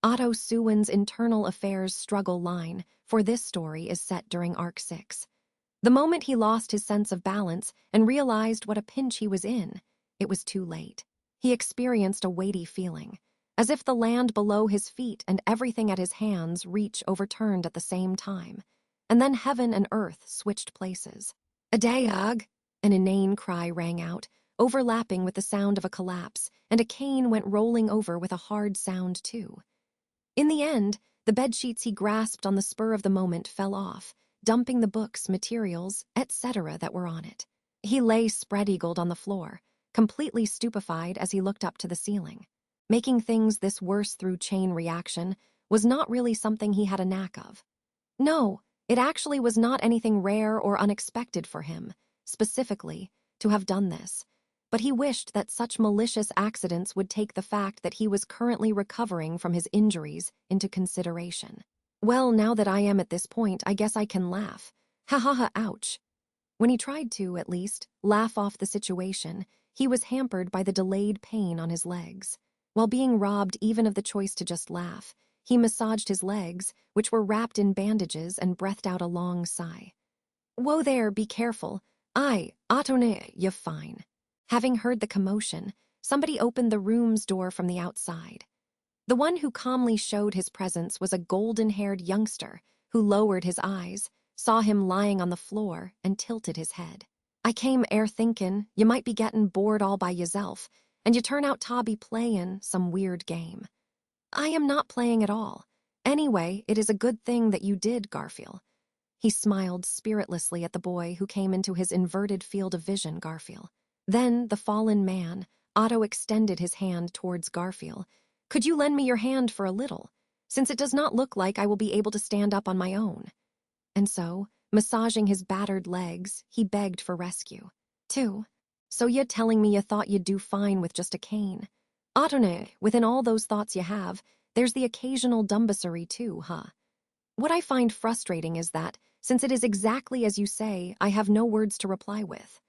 Otto Suwen's internal affairs struggle line for this story is set during Arc 6. The moment he lost his sense of balance and realized what a pinch he was in, it was too late. He experienced a weighty feeling, as if the land below his feet and everything at his hands' reach overturned at the same time, and then heaven and earth switched places. "Adayag!" An inane cry rang out, overlapping with the sound of a collapse, and a cane went rolling over with a hard sound too. In the end, the bedsheets he grasped on the spur of the moment fell off, dumping the books, materials, etc. that were on it. He lay spread-eagled on the floor, completely stupefied as he looked up to the ceiling. Making things this worse through chain reaction was not really something he had a knack of. No, it actually was not anything rare or unexpected for him, specifically, to have done this. But he wished that such malicious accidents would take the fact that he was currently recovering from his injuries into consideration. Well, now that I am at this point, I guess I can laugh. Ha ha ha, ouch. When he tried to, at least, laugh off the situation, he was hampered by the delayed pain on his legs. While being robbed even of the choice to just laugh, he massaged his legs, which were wrapped in bandages, and breathed out a long sigh. "Whoa there, be careful. Otto, you're fine." Having heard the commotion, somebody opened the room's door from the outside. The one who calmly showed his presence was a golden-haired youngster who lowered his eyes, saw him lying on the floor, and tilted his head. "I came thinkin' you might be gettin' bored all by yourself, and you turn out to be playin' some weird game." "I am not playing at all. Anyway, it is a good thing that you did, Garfield." He smiled spiritlessly at the boy who came into his inverted field of vision, Garfield. Then, the fallen man, Otto extended his hand towards Garfield. "Could you lend me your hand for a little, since it does not look like I will be able to stand up on my own?" And so, massaging his battered legs, he begged for rescue. "Too. So you're telling me you thought you'd do fine with just a cane? Otto, within all those thoughts you have, there's the occasional dumbassery too, huh? What I find frustrating is that, since it is exactly as you say, I have no words to reply with."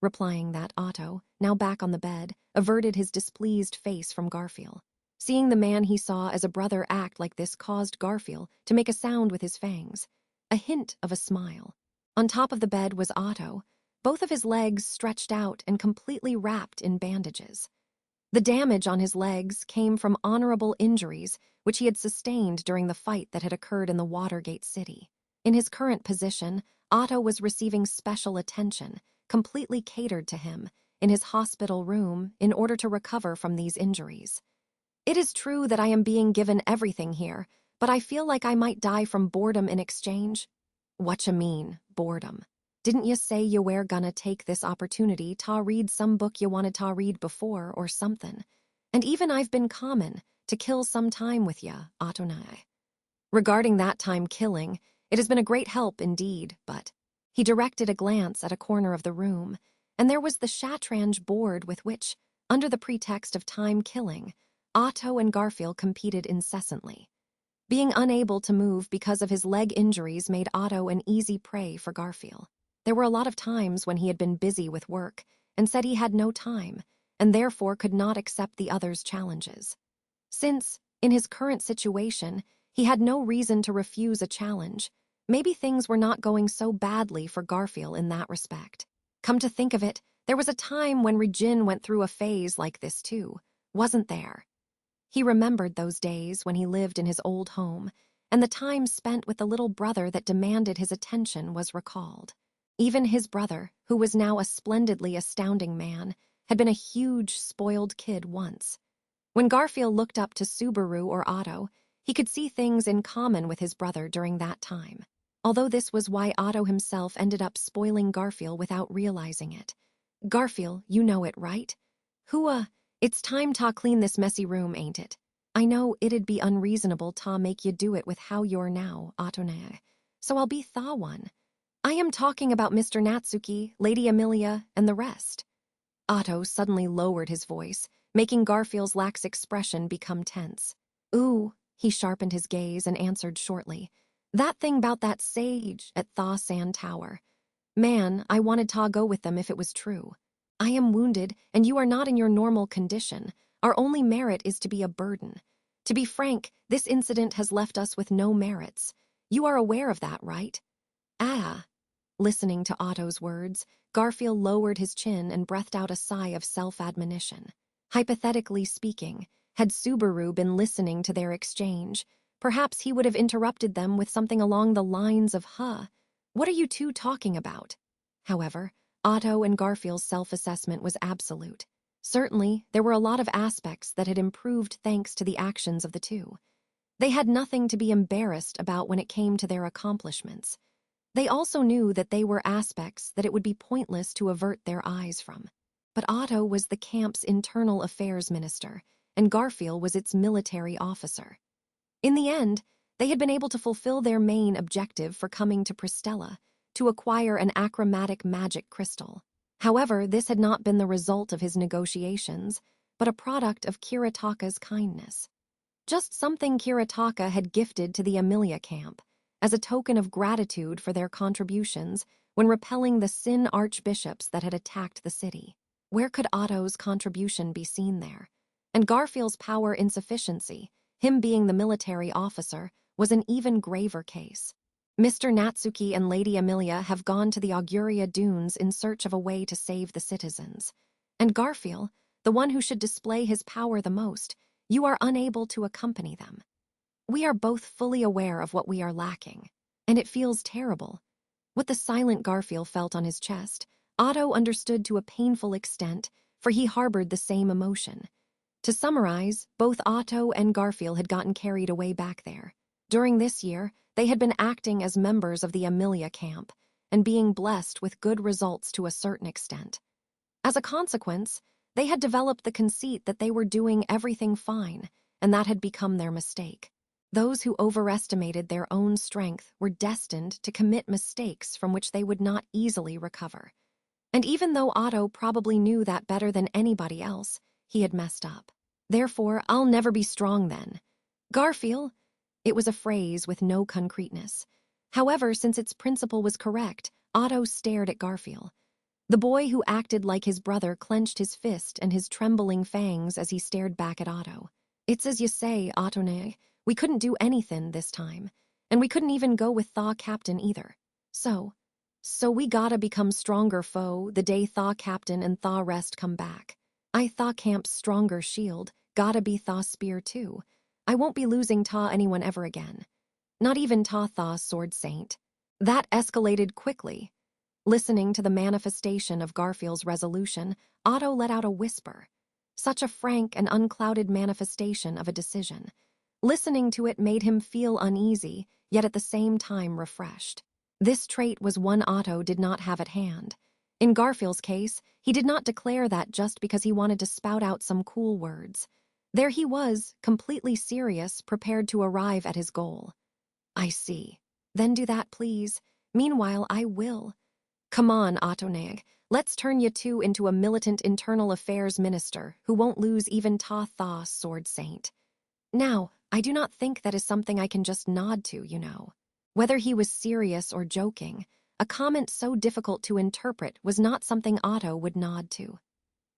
Replying that, Otto, now back on the bed, averted his displeased face from Garfield. Seeing the man he saw as a brother act like this caused Garfield to make a sound with his fangs, a hint of a smile. On top of the bed was Otto, both of his legs stretched out and completely wrapped in bandages. The damage on his legs came from honorable injuries which he had sustained during the fight that had occurred in the Watergate City. In his current position, Otto was receiving special attention, completely catered to him, in his hospital room in order to recover from these injuries. "It is true that I am being given everything here, but I feel like I might die from boredom in exchange." "Whatcha mean, boredom? Didn't you say you were gonna take this opportunity to read some book you wanted to read before or something? And even I've been common to kill some time with ya, Otto. Regarding that time killing, it has been a great help indeed, but..." He directed a glance at a corner of the room, and there was the shatranj board with which, under the pretext of time killing, Otto and Garfield competed incessantly. Being unable to move because of his leg injuries made Otto an easy prey for Garfield. There were a lot of times when he had been busy with work and said he had no time, and therefore could not accept the other's challenges. Since, in his current situation, he had no reason to refuse a challenge, maybe things were not going so badly for Garfield in that respect. Come to think of it, there was a time when Regin went through a phase like this too, wasn't there? He remembered those days when he lived in his old home, and the time spent with the little brother that demanded his attention was recalled. Even his brother, who was now a splendidly astounding man, had been a huge, spoiled kid once. When Garfield looked up to Subaru or Otto, he could see things in common with his brother during that time, although this was why Otto himself ended up spoiling Garfield without realizing it. "Garfield, you know it, right? It's time to clean this messy room, ain't it? I know it'd be unreasonable to make you do it with how you're now, Otto, so I'll be tha one. I am talking about Mr. Natsuki, Lady Amelia, and the rest." Otto suddenly lowered his voice, making Garfield's lax expression become tense. "Ooh," he sharpened his gaze and answered shortly. "That thing about that sage at Tha San Tower. Man, I wanted to go with them if it was true. I am wounded, and you are not in your normal condition. Our only merit is to be a burden. To be frank, this incident has left us with no merits. You are aware of that, right? Ah. Listening to Otto's words, Garfield lowered his chin and breathed out a sigh of self-admonition. Hypothetically speaking, had Subaru been listening to their exchange, perhaps he would have interrupted them with something along the lines of, what are you two talking about? However, Otto and Garfield's self-assessment was absolute. Certainly, there were a lot of aspects that had improved thanks to the actions of the two. They had nothing to be embarrassed about when it came to their accomplishments. They also knew that they were aspects that it would be pointless to avert their eyes from. But Otto was the camp's internal affairs minister, and Garfield was its military officer. In the end, they had been able to fulfill their main objective for coming to Pristella, to acquire an achromatic magic crystal. However, this had not been the result of his negotiations, but a product of Kiritaka's kindness. Just something Kiritaka had gifted to the Amelia camp, as a token of gratitude for their contributions when repelling the Sin archbishops that had attacked the city. Where could Otto's contribution be seen there? And Garfield's power insufficiency, him being the military officer, was an even graver case. Mr. Natsuki and Lady Amelia have gone to the Auguria Dunes in search of a way to save the citizens. And Garfield, the one who should display his power the most, you are unable to accompany them. We are both fully aware of what we are lacking, and it feels terrible. What the silent Garfield felt on his chest, Otto understood to a painful extent, for he harbored the same emotion. To summarize, both Otto and Garfield had gotten carried away back there. During this year, they had been acting as members of the Amelia camp, and being blessed with good results to a certain extent. As a consequence, they had developed the conceit that they were doing everything fine, and that had become their mistake. Those who overestimated their own strength were destined to commit mistakes from which they would not easily recover. And even though Otto probably knew that better than anybody else, he had messed up. Therefore, I'll never be strong then. Garfield? It was a phrase with no concreteness. However, since its principle was correct, Otto stared at Garfield. The boy who acted like his brother clenched his fist and his trembling fangs as he stared back at Otto. It's as you say, Otto. We couldn't do anything this time, and we couldn't even go with Thaw Captain either. So we gotta become stronger foe the day Thaw Captain and Thaw Rest come back. I Thaw Camp's stronger shield, gotta be Thaw Spear too. I won't be losing Thaw anyone ever again. Not even Thaw's Sword Saint. That escalated quickly. Listening to the manifestation of Garfield's resolution, Otto let out a whisper. Such a frank and unclouded manifestation of a decision. Listening to it made him feel uneasy, yet at the same time refreshed. This trait was one Otto did not have at hand. In Garfield's case, he did not declare that just because he wanted to spout out some cool words. There he was, completely serious, prepared to arrive at his goal. I see. Then do that, please. Meanwhile, I will. Come on, Ottoneg. Let's turn you two into a militant internal affairs minister who won't lose even Thaw's Sword Saint. Now, I do not think that is something I can just nod to, you know. Whether he was serious or joking, a comment so difficult to interpret was not something Otto would nod to.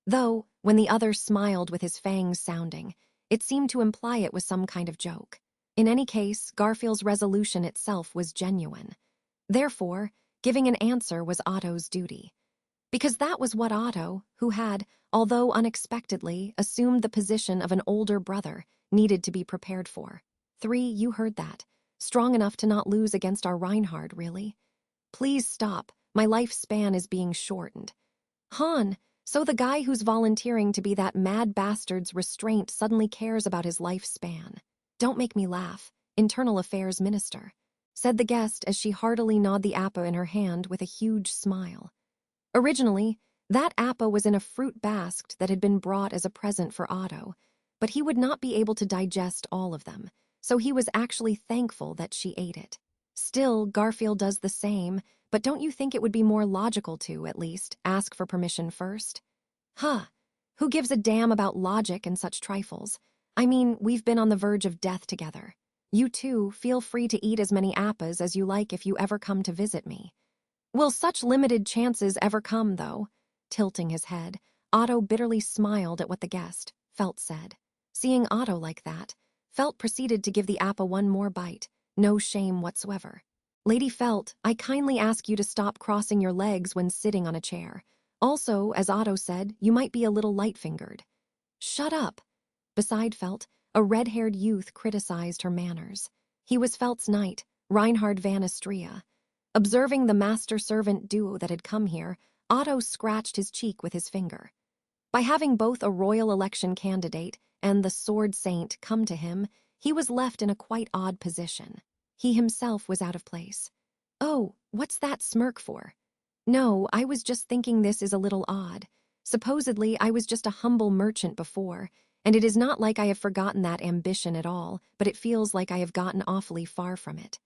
Though, when the other smiled with his fangs sounding, it seemed to imply it was some kind of joke. In any case, Garfield's resolution itself was genuine. Therefore, giving an answer was Otto's duty. Because that was what Otto, who had, although unexpectedly, assumed the position of an older brother, needed to be prepared for. 3, you heard that. Strong enough to not lose against our Reinhard, really? Please stop, my lifespan is being shortened. Han, so the guy who's volunteering to be that mad bastard's restraint suddenly cares about his lifespan. Don't make me laugh, Internal Affairs Minister, said the guest as she heartily gnawed the appa in her hand with a huge smile. Originally, that appa was in a fruit basket that had been brought as a present for Otto, but he would not be able to digest all of them, so he was actually thankful that she ate it. Still, Garfield does the same, but don't you think it would be more logical to, at least, ask for permission first? Who gives a damn about logic and such trifles? I mean, we've been on the verge of death together. You too, feel free to eat as many appas as you like if you ever come to visit me. Will such limited chances ever come, though? Tilting his head, Otto bitterly smiled at what the guest, felt said. Seeing Otto like that, Felt proceeded to give the apple one more bite, no shame whatsoever. Lady Felt, I kindly ask you to stop crossing your legs when sitting on a chair. Also, as Otto said, you might be a little light-fingered. Shut up. Beside Felt, a red-haired youth criticized her manners. He was Felt's knight, Reinhard van Astria. Observing the master-servant duo that had come here, Otto scratched his cheek with his finger. By having both a royal election candidate and the sword saint come to him, he was left in a quite odd position. He himself was out of place. Oh, what's that smirk for? No, I was just thinking this is a little odd. Supposedly, I was just a humble merchant before, and it is not like I have forgotten that ambition at all, but it feels like I have gotten awfully far from it.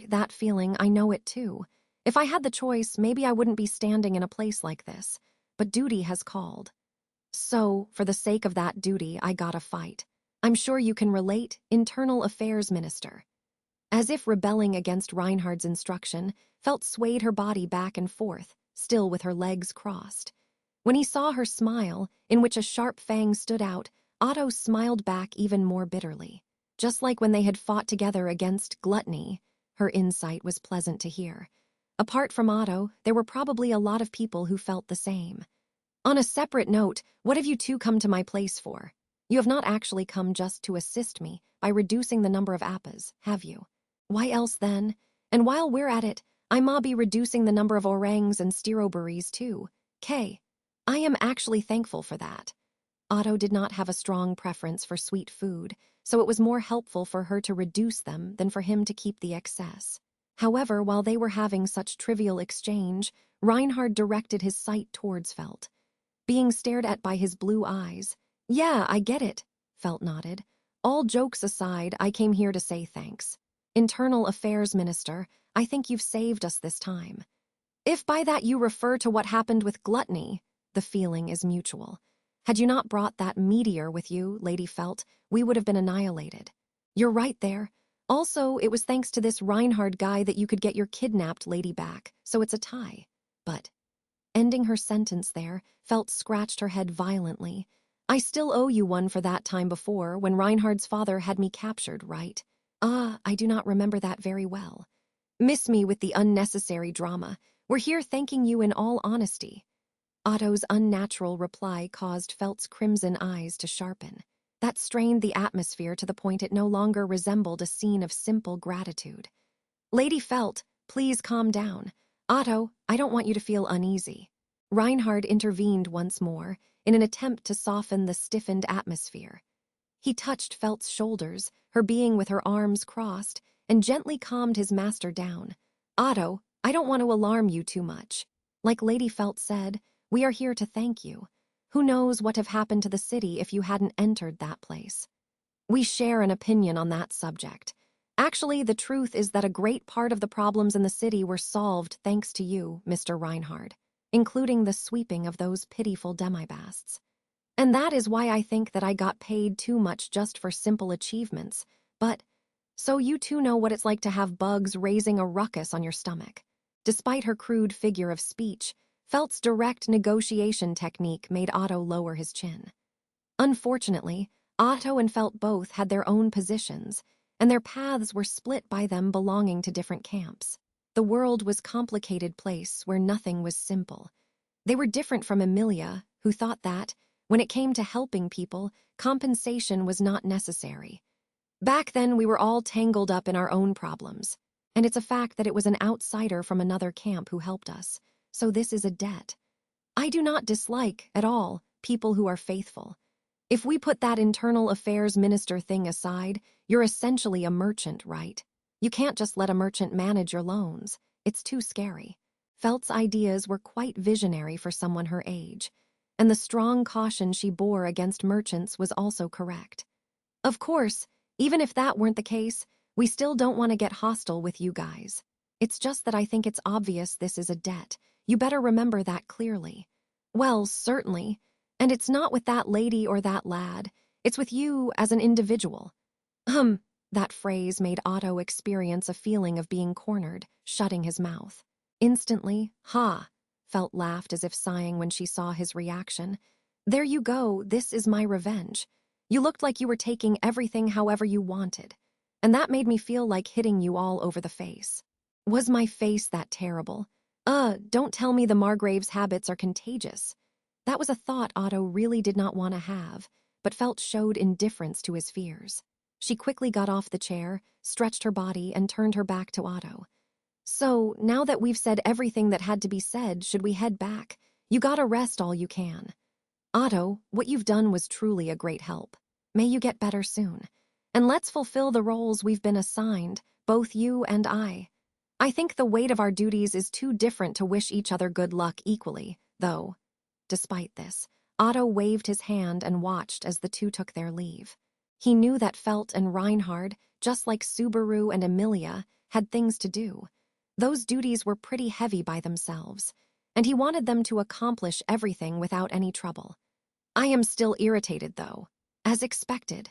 That feeling, I know it too. If I had the choice, maybe I wouldn't be standing in a place like this, but duty has called. So, for the sake of that duty, I gotta fight. I'm sure you can relate, Internal Affairs Minister. As if rebelling against Reinhard's instruction, Felt swayed her body back and forth, still with her legs crossed. When he saw her smile, in which a sharp fang stood out, Otto smiled back even more bitterly. Just like when they had fought together against gluttony, her insight was pleasant to hear. Apart from Otto, there were probably a lot of people who felt the same. On a separate note, what have you two come to my place for? You have not actually come just to assist me by reducing the number of appas, have you? Why else then? And while we're at it, I might be reducing the number of orangs and stiroberries too. I am actually thankful for that. Otto did not have a strong preference for sweet food, so it was more helpful for her to reduce them than for him to keep the excess. However, while they were having such trivial exchange, Reinhard directed his sight towards Felt. Being stared at by his blue eyes. Yeah, I get it, Felt nodded. All jokes aside, I came here to say thanks. Internal Affairs Minister, I think you've saved us this time. If by that you refer to what happened with gluttony, the feeling is mutual. Had you not brought that meteor with you, Lady Felt, we would have been annihilated. You're right there. Also, it was thanks to this Reinhard guy that you could get your kidnapped lady back, so it's a tie. But, ending her sentence there, Felt scratched her head violently. I still owe you one for that time before, when Reinhard's father had me captured, right? I do not remember that very well. Miss me with the unnecessary drama. We're here thanking you in all honesty. Otto's unnatural reply caused Felt's crimson eyes to sharpen. That strained the atmosphere to the point it no longer resembled a scene of simple gratitude. Lady Felt, please calm down. Otto, I don't want you to feel uneasy. Reinhard intervened once more, in an attempt to soften the stiffened atmosphere. He touched Felt's shoulders, her being with her arms crossed, and gently calmed his master down. Otto, I don't want to alarm you too much. Like Lady Felt said, we are here to thank you. Who knows what have happened to the city if you hadn't entered that place? We share an opinion on that subject. Actually, the truth is that a great part of the problems in the city were solved thanks to you, Mr. Reinhard, including the sweeping of those pitiful demibasts. And that is why I think that I got paid too much just for simple achievements, but so you two know what it's like to have bugs raising a ruckus on your stomach. Despite her crude figure of speech, Felt's direct negotiation technique made Otto lower his chin. Unfortunately, Otto and Felt both had their own positions, and their paths were split by them belonging to different camps. The world was a complicated place where nothing was simple. They were different from Emilia, who thought that, when it came to helping people, compensation was not necessary. Back then, we were all tangled up in our own problems, and it's a fact that it was an outsider from another camp who helped us, so this is a debt. I do not dislike, at all, people who are faithful. If we put that internal affairs minister thing aside, you're essentially a merchant, right? You can't just let a merchant manage your loans. It's too scary. Felt's ideas were quite visionary for someone her age, and the strong caution she bore against merchants was also correct. Of course, even if that weren't the case, we still don't want to get hostile with you guys. It's just that I think it's obvious this is a debt. You better remember that clearly. Well, certainly. And it's not with that lady or that lad. It's with you as an individual. That phrase made Otto experience a feeling of being cornered, shutting his mouth. Instantly, Felt laughed as if sighing when she saw his reaction. There you go, this is my revenge. You looked like you were taking everything however you wanted, and that made me feel like hitting you all over the face. Was my face that terrible? Don't tell me the Margrave's habits are contagious. That was a thought Otto really did not want to have, but felt showed indifference to his fears. She quickly got off the chair, stretched her body, and turned her back to Otto. So, now that we've said everything that had to be said, should we head back? You gotta rest all you can. Otto, what you've done was truly a great help. May you get better soon. And let's fulfill the roles we've been assigned, both you and I. I think the weight of our duties is too different to wish each other good luck equally, though. Despite this, Otto waved his hand and watched as the two took their leave. He knew that Felt and Reinhard, just like Subaru and Emilia, had things to do. Those duties were pretty heavy by themselves, and he wanted them to accomplish everything without any trouble. I am still irritated, though, as expected.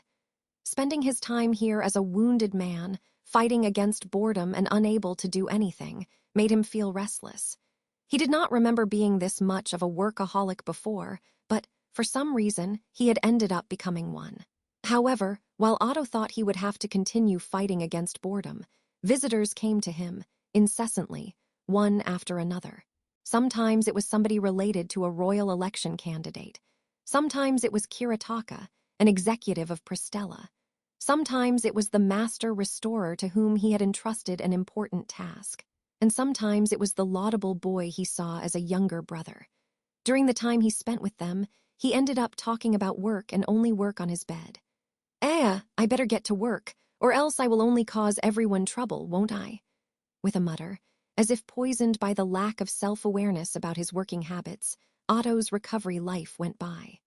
Spending his time here as a wounded man, fighting against boredom and unable to do anything, made him feel restless. He did not remember being this much of a workaholic before, but for some reason, he had ended up becoming one. However, while Otto thought he would have to continue fighting against boredom, visitors came to him, incessantly, one after another. Sometimes it was somebody related to a royal election candidate. Sometimes it was Kiritaka, an executive of Pristella. Sometimes it was the master restorer to whom he had entrusted an important task. And sometimes it was the laudable boy he saw as a younger brother. During the time he spent with them, he ended up talking about work and only work on his bed. I better get to work, or else I will only cause everyone trouble, won't I? With a mutter, as if poisoned by the lack of self-awareness about his working habits, Otto's recovery life went by.